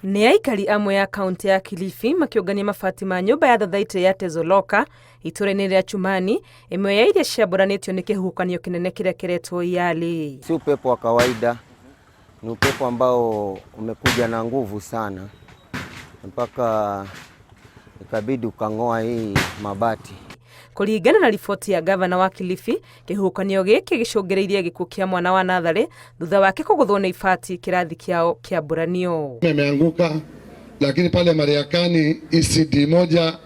Nĩ aikari amwe ya kaunti ya Kilifi makiongania mabati ma nyũmba ya thathaitĩ ya Tezoloka itũra-inĩ rĩa Chumani, ĩmwe ya iria ciambũranĩtio nĩ kĩhuhũkanio kĩnene kĩrĩa kĩretwo Yali. Si upepo wa kawaida, ni upepo ambao umekuja na nguvu sana mpaka ikabidi ukang'oa hii mabati. Kũringana na riboti ya gavana wa Kilifi, kĩhuhũkanio gĩkĩ gĩcũngĩrĩirie gĩkuũ kĩa mwana wa Natharĩ thutha wake kũgũthwo nĩ ibati kĩrathi kĩao kĩambũranio. Imeanguka, lakini pale Mariakani ECD moja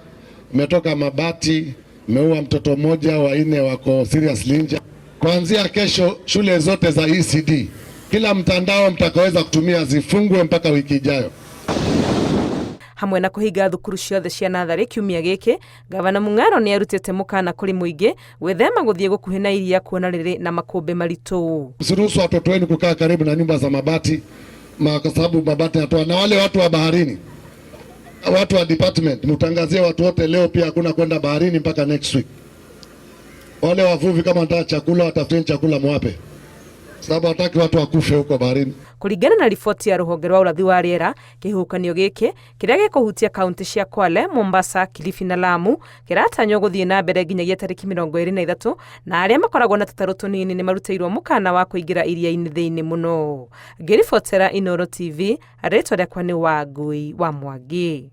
imetoka mabati, imeua mtoto mmoja, wa 4 wako seriously injured. Kuanzia kesho shule zote za ECD, kila mtandao mtakaweza kutumia zifungwe mpaka wiki ijayo. Hamwe na kũhinga thukuru ciothe cia Natharĩ kiumia gĩkĩ, gavana Mung'aro nĩ arutĩte mũkana kũrĩ mũingĩ gwĩthema gũthiĩ gũkuhĩ na iria kuona rĩrĩ na makũmbĩ maritũ. Usiruhusu watoto wenu kukaa karibu na nyumba za mabati, kwa sababu mabati yanatoa. Na wale watu wa baharini, watu wa department, mtangazie watu wote leo pia hakuna kwenda baharini mpaka next week. Wale wavuvi kama wanataka chakula, watafuteni chakula mwape, sababu hataki watu wakufe huko baharini. Kũringana na riboti ya rũhonge rwa ũrathi wa rĩera, kĩhuhũkanio gĩkĩ kĩrĩa gĩkũhutia kaunti cia Kwale, Mombasa, Kilifi na Lamu kĩratanywo gũthiĩ na mbere nginyagia tarĩki 23, na arĩa makoragwo na tũtarũ tũnini nĩ marutĩirwo mũkana wa kũingĩra iria-inĩ thĩinĩ mũno. Ngĩribotera Inooro TV, rĩtwa rĩakwa nĩ Wangui wa Mwangi.